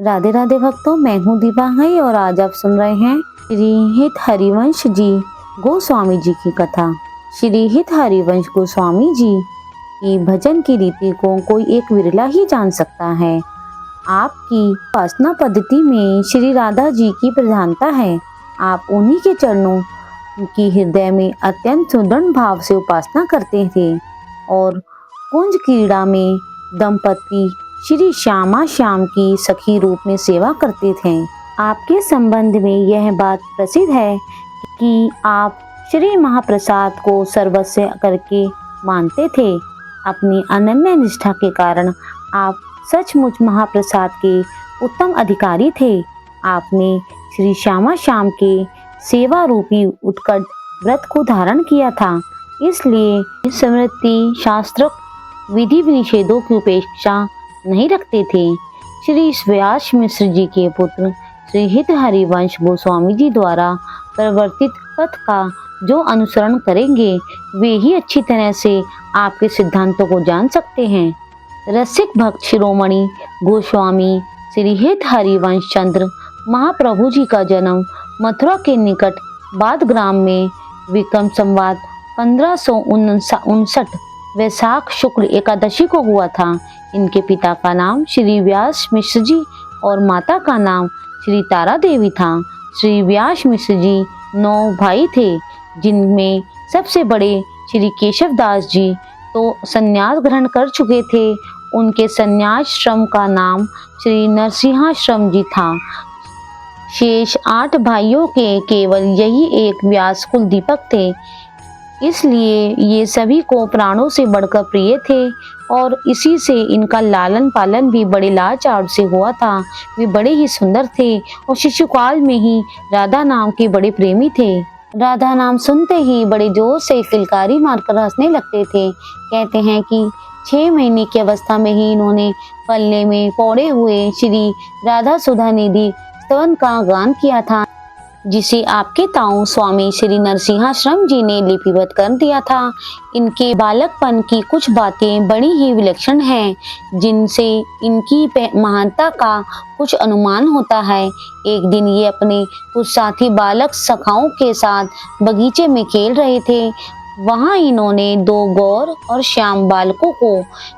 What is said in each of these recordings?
राधे राधे भक्तों, मैं हूँ दीपांगी और आज आप सुन रहे हैं श्री हित हरिवंश जी गोस्वामी जी की कथा। श्री हित हरिवंश गोस्वामी जी की भजन की रीति को कोई एक विरला ही जान सकता है। आपकी उपासना पद्धति में श्री राधा जी की प्रधानता है। आप उन्हीं के चरणों की हृदय में अत्यंत सुदृढ़ भाव से उपासना करते थे और कुंज क्रीड़ा में दंपति श्री श्यामा श्याम की सखी रूप में सेवा करते थे। आपके संबंध में यह बात प्रसिद्ध है कि आप श्री महाप्रसाद को सर्वस्व करके मानते थे। अपनी अनन्य निष्ठा के कारण आप सचमुच महाप्रसाद के उत्तम अधिकारी थे। आपने श्री श्यामा श्याम के सेवा रूपी उत्कट व्रत को धारण किया था, इसलिए स्मृति शास्त्र विधि निषेधों की उपेक्षा नहीं रखते थे। श्री व्यास मिश्र जी के पुत्र श्री हित हरिवंश गोस्वामी जी द्वारा प्रवर्तित पथ का जो अनुसरण करेंगे वे ही अच्छी तरह से आपके सिद्धांतों को जान सकते हैं। रसिक भक्त शिरोमणि गोस्वामी श्री हित हरिवंश चंद्र महाप्रभु जी का जन्म मथुरा के निकट बादग्राम में विक्रम संवत 1559 वैशाख शुक्ल एकादशी को हुआ था। इनके पिता का नाम श्री व्यास मिश्र जी और माता का नाम श्री तारा देवी था। श्री व्यास मिश्र जी 9 भाई थे, जिनमें सबसे बड़े श्री केशव दास जी तो संन्यास ग्रहण कर चुके थे। उनके संन्यासाश्रम का नाम श्री नरसिंहाश्रम जी था। शेष 8 भाइयों के केवल यही एक व्यास कुल दीपक थे, इसलिए ये सभी को प्राणों से बढ़कर प्रिय थे और इसी से इनका लालन पालन भी बड़े लाड चाव से हुआ था। वे बड़े ही सुंदर थे और शिशुकाल में ही राधा नाम के बड़े प्रेमी थे। राधा नाम सुनते ही बड़े जोर से किलकारी मारकर हंसने लगते थे। कहते हैं कि 6 महीने की अवस्था में ही इन्होंने पल्ले में पौड़े हुए श्री राधा सुधा निधि स्तवन का गान किया था, जिसे आपके ताऊ स्वामी श्री नरसिंहाश्रम जी ने लिपिबद्ध कर दिया था। इनके बालकपन की कुछ बातें बड़ी ही विलक्षण हैं, जिनसे इनकी महानता का कुछ अनुमान होता है। एक दिन ये अपने कुछ साथी बालक सखाओं के साथ बगीचे में खेल रहे थे। वहां इन्होंने 2 गौर और श्याम बालकों को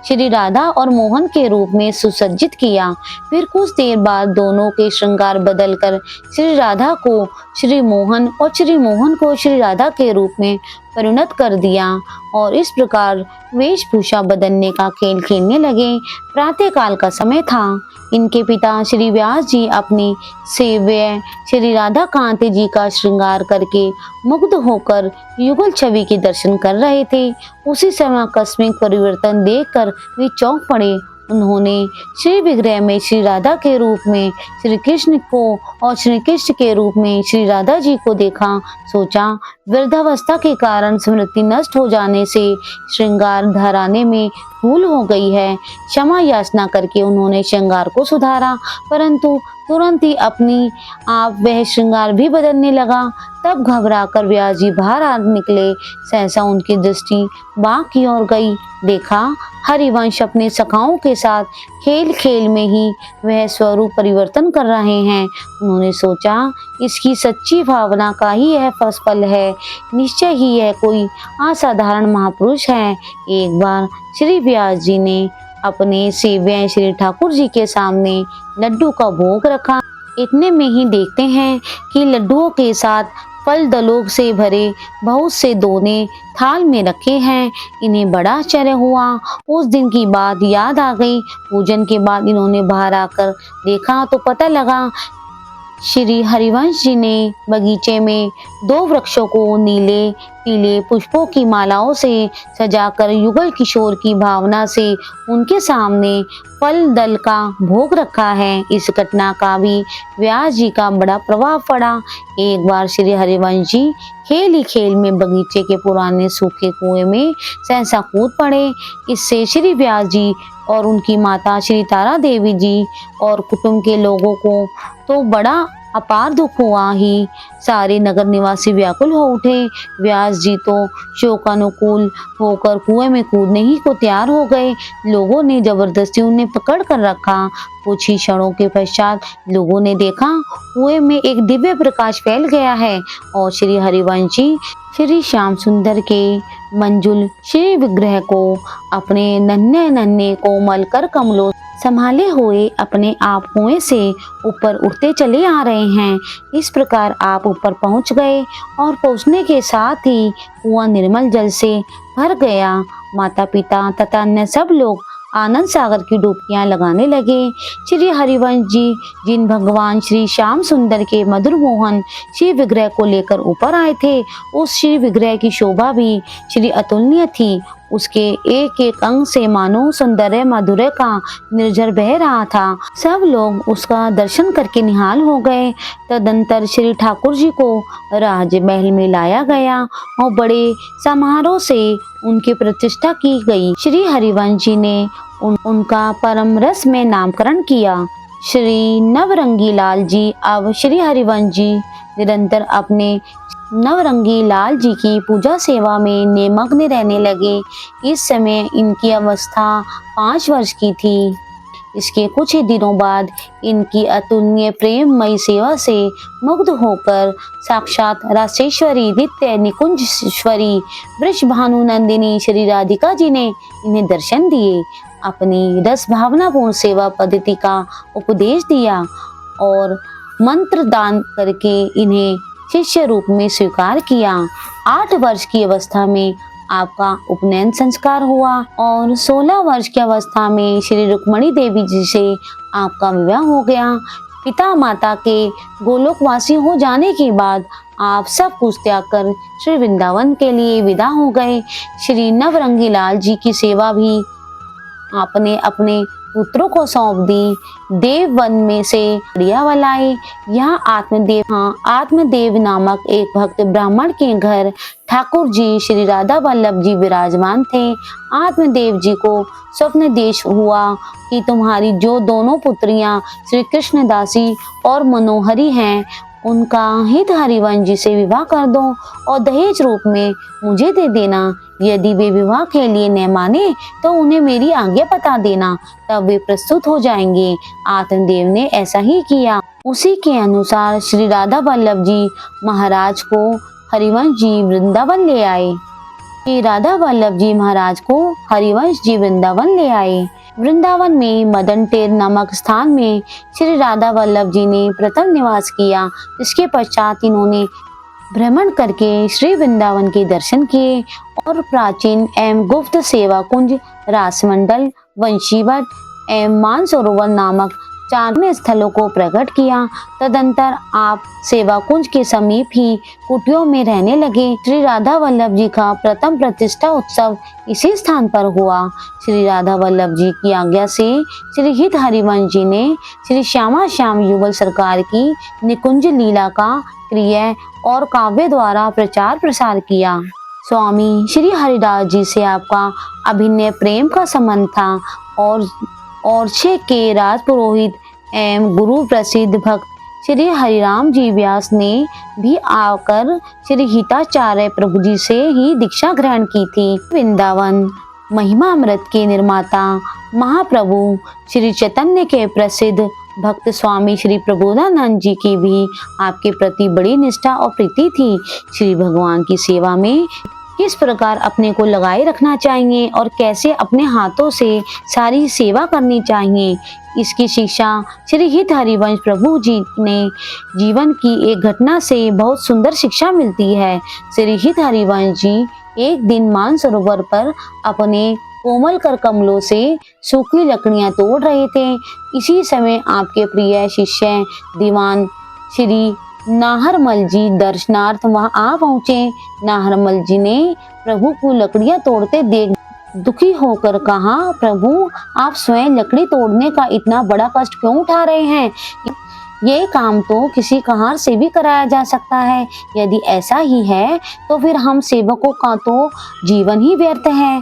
श्री राधा और मोहन के रूप में सुसज्जित किया। फिर कुछ देर बाद दोनों के श्रृंगार बदलकर श्री राधा को श्री मोहन और श्री मोहन को श्री राधा के रूप में परिणत कर दिया और इस प्रकार वेशभूषा बदलने का खेल खेलने लगे। प्रातः काल का समय था। इनके पिता श्री व्यास जी अपनी सेव्य श्री राधा कांत जी का श्रृंगार करके मुग्ध होकर युगल छवि के दर्शन कर रहे थे। उसी समय आकस्मिक परिवर्तन देखकर वे चौंक पड़े। उन्होंने श्री विग्रह में श्री राधा के रूप में श्री कृष्ण को और श्री कृष्ण के रूप में श्री राधा जी को देखा। सोचा, वृद्धावस्था के कारण स्मृति नष्ट हो जाने से श्रृंगार धराने में भूल हो गई है। क्षमा याचना करके उन्होंने श्रृंगार को सुधारा, परंतु तुरंत ही अपनी आप वह श्रृंगार भी बदलने लगा। तब घबराकर व्यास जी बाहर आ निकले। सहसा उनकी दृष्टि बाग की ओर गई। देखा, हरिवंश अपने सखाओं के साथ खेल खेल में ही वह स्वरूप परिवर्तन कर रहे हैं। उन्होंने सोचा, इसकी सच्ची भावना का ही यह फल है। निश्चय ही यह कोई असाधारण महापुरुष है। एक बार श्री व्यास जी ने अपने सेव्य श्री ठाकुर जी के सामने लड्डू का भोग रखा। इतने में ही देखते हैं कि लड्डुओं के साथ फल दलों से भरे बहुत से दोने थाल में रखे हैं। इन्हें बड़ा आश्चर्य हुआ। उस दिन की बात याद आ गई। पूजन के बाद इन्होंने बाहर आकर देखा तो पता लगा श्री हरिवंश जी ने बगीचे में 2 वृक्षों को नीले पीले पुष्पों की मालाओं से सजाकर युगल किशोर की भावना से उनके सामने फल दल का भोग रखा है। इस घटना का भी व्यास जी का बड़ा प्रभाव पड़ा। एक बार श्री हरिवंश जी खेल ही खेल में बगीचे के पुराने सूखे कुएं में सहसा कूद पड़े। इससे श्री व्यास जी और उनकी माता श्री तारा देवी जी और कुटुंब के लोगों को तो बड़ा अपार दुख हुआ ही सारे नगर निवासी व्याकुल हो उठे। व्यास जी तो शोकानुकूल होकर कुएं में कूदने ही को तैयार हो गए। लोगों ने जबरदस्ती उन्हें पकड़ कर रखा। कुछ ही क्षणों के पश्चात लोगों ने देखा कुएं में एक दिव्य प्रकाश फैल गया है और श्री हरिवंश जी श्री श्याम सुंदर के मंजुल श्री विग्रह को अपने नन्हे नन्हे कोमल कर कमलों संभाले हुए अपने आप कुएं से ऊपर उठते चले आ रहे हैं। इस प्रकार आप ऊपर पहुंच गए और पहुंचने के साथ ही कुआं निर्मल जल से भर गया। माता पिता तथा अन्य सब लोग आनंद सागर की डुबकियां लगाने लगे। श्री हरिवंश जी जिन भगवान श्री श्याम सुंदर के मधुर मोहन श्री विग्रह को लेकर ऊपर आए थे, उस श्री विग्रह की शोभा भी श्री अतुलनीय थी। उसके एक एक अंग से मानो सौंदर्य माधुर्य का निर्झर बह रहा था। सब लोग उसका दर्शन करके निहाल हो गए। तदंतर श्री ठाकुर जी को राजमहल में लाया गया और बड़े समारोह से उनकी प्रतिष्ठा की गई। श्री हरिवंश जी ने उनका परम रस में नामकरण किया। श्री नवरंगी लाल जी अब श्री हरिवंश जी निरंतर अपने नवरंगी लाल जी की पूजा सेवा में निमग्न रहने लगे। इस समय इनकी अवस्था 5 वर्ष की थी। इसके कुछ ही दिनों बाद इनकी अतुलनीय प्रेममयी सेवा से मुग्ध होकर साक्षात रासेश्वरी नित्य निकुंजेश्वरी वृषभानु नंदिनी श्री राधिका जी ने इन्हें दर्शन दिए, अपनी रस भावनापूर्ण सेवा पद्धति का उपदेश दिया और मंत्र दान करके इन्हें शिष्य रूप में स्वीकार किया। 8 वर्ष की अवस्था में आपका उपनयन संस्कार हुआ और 16 वर्ष की अवस्था में श्री रुक्मणी देवी जी से आपका विवाह हो गया। पिता माता के गोलोकवासी हो जाने के बाद आप सब कुछ त्याग कर श्री वृंदावन के लिए विदा हो गए। श्री नवरंगी लाल जी की सेवा भी आपने अपने पुत्रों को सौंप दी। देववन में से बढ़ियावाल आए। यहाँ आत्मदेव नामक एक भक्त ब्राह्मण के घर ठाकुर जी श्री राधा वल्लभ जी विराजमान थे। आत्मदेव जी को स्वप्न देश हुआ कि तुम्हारी जो दोनों पुत्रियां श्री कृष्णदासी और मनोहरी हैं, उनका हित हरिवंश जी से विवाह कर दो और दहेज रूप में मुझे दे देना। यदि वे विवाह के लिए न माने तो उन्हें मेरी आज्ञा बता देना, तब वे प्रस्तुत हो जाएंगे। आत्मदेव ने ऐसा ही किया। उसी के अनुसार श्री राधा वल्लभ जी महाराज को हरिवंश जी वृंदावन ले आए। श्री राधा वल्लभ जी महाराज को हरिवंश जी वृंदावन ले आए। वृंदावन में मदन टेर नामक स्थान में श्री राधा वल्लभ जी ने प्रथम निवास किया। इसके पश्चात इन्होंने भ्रमण करके श्री वृंदावन के दर्शन किए और प्राचीन एवं गुप्त सेवा कुंज, रासमंडल, वंशीवट एवं मानसरोवर नामक 4 स्थलों को प्रकट किया। तदंतर आप सेवा कुंज के समीप ही कुटियों में रहने लगे। श्री राधा वल्लभ जी का प्रथम प्रतिष्ठा उत्सव इसी स्थान पर हुआ। श्री राधा वल्लभ जी की आज्ञा से श्री हित हरिवंश जी ने श्री श्यामा श्याम युगल सरकार की निकुंज लीला का क्रिया और काव्य द्वारा प्रचार प्रसार किया। स्वामी श्री हरिदास जी से आपका अभिनय प्रेम का संबंध था और छे के राज पुरोहित एवं गुरु प्रसिद्ध भक्त श्री हरिराम जी व्यास ने भी आकर श्री हिताचार्य प्रभु जी से ही दीक्षा ग्रहण की थी। वृंदावन महिमा अमृत के निर्माता महाप्रभु श्री चैतन्य के प्रसिद्ध भक्त स्वामी श्री प्रबोधानंद जी की भी आपके प्रति बड़ी निष्ठा और प्रीति थी। श्री भगवान की सेवा में किस प्रकार अपने को लगाए रखना चाहिए और कैसे अपने हाथों से सारी सेवा करनी चाहिए, इसकी शिक्षा श्री हित हरिवंश प्रभु जी ने जीवन की एक घटना से बहुत सुंदर शिक्षा मिलती है। श्री हित हरिवंश जी एक दिन मानसरोवर पर अपने कोमल कर कमलों से सूखी लकड़ियां तोड़ रहे थे। इसी समय आपके प्रिय शिष्य दीवान श्री नाहरमल जी दर्शनार्थ वहां आ पहुंचे। नाहरमल जी ने प्रभु को लकड़ियां तोड़ते देख दुखी होकर कहा, प्रभु आप स्वयं लकड़ी तोड़ने का इतना बड़ा कष्ट क्यों उठा रहे हैं? ये काम तो किसी कहार से भी कराया जा सकता है। यदि ऐसा ही है तो फिर हम सेवकों का तो जीवन ही व्यर्थ है।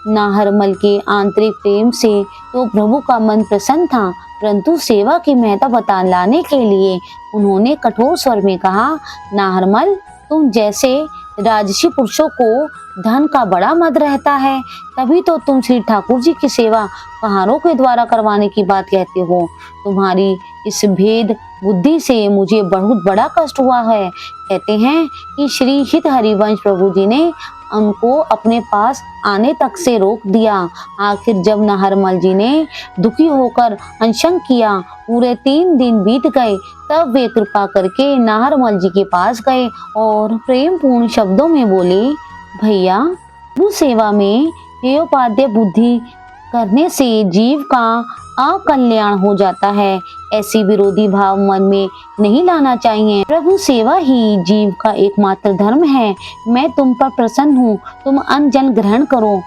नाहरमल के आंतरिक प्रेम से तो प्रभु का मन प्रसन्न था, परंतु सेवा की महत्ता बतलाने के लिए उन्होंने कठोर स्वर में कहा, नाहरमल, तुम जैसे राजसी पुरुषों को धन का बड़ा मद रहता है, तभी तो तुम श्री ठाकुर जी की सेवा कहारों के द्वारा करवाने की बात कहते हो। तुम्हारी इस भेद बुद्धि से मुझे बहुत बड़ा कष्ट हुआ है। कहते हैं कि श्री हित हरिवंश प्रभु जी ने उनको अपने पास आने तक से रोक दिया। आखिर जब नाहरमल जी ने दुखी होकर अनशन किया, पूरे 3 दिन बीत गए, तब वे कृपा करके नाहरमल जी के पास गए और प्रेम पूर्ण शब्दों में बोले, भैया, प्रभु सेवा में हेयोपाध्य बुद्धि करने से जीव का अकल्याण हो जाता है। ऐसी विरोधी भाव मन में नहीं लाना चाहिए। प्रभु सेवा ही जीव का एकमात्र धर्म है। मैं तुम पर प्रसन्न हूँ, तुम अन्न जल ग्रहण करो।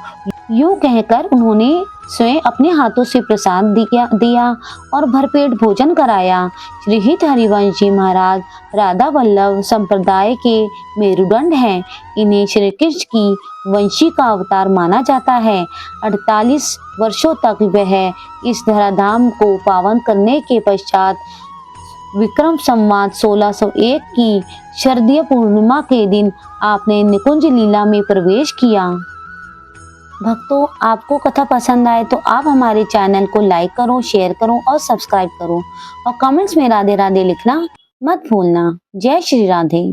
यूं कहकर उन्होंने स्वयं अपने हाथों से प्रसाद दिया और भरपेट भोजन कराया। श्री हित हरिवंश जी महाराज राधा वल्लभ संप्रदाय के मेरुदंड हैं। इन्हें श्री कृष्ण की वंशी का अवतार माना जाता है। 48 वर्षों तक वह इस धराधाम को पावन करने के पश्चात विक्रम संवत 1601 की शरदीय पूर्णिमा के दिन आपने निकुंज लीला में प्रवेश किया। भक्तों, आपको कथा पसंद आए तो आप हमारे चैनल को लाइक करो, शेयर करो और सब्सक्राइब करो और कमेंट्स में राधे राधे लिखना मत भूलना। जय श्री राधे।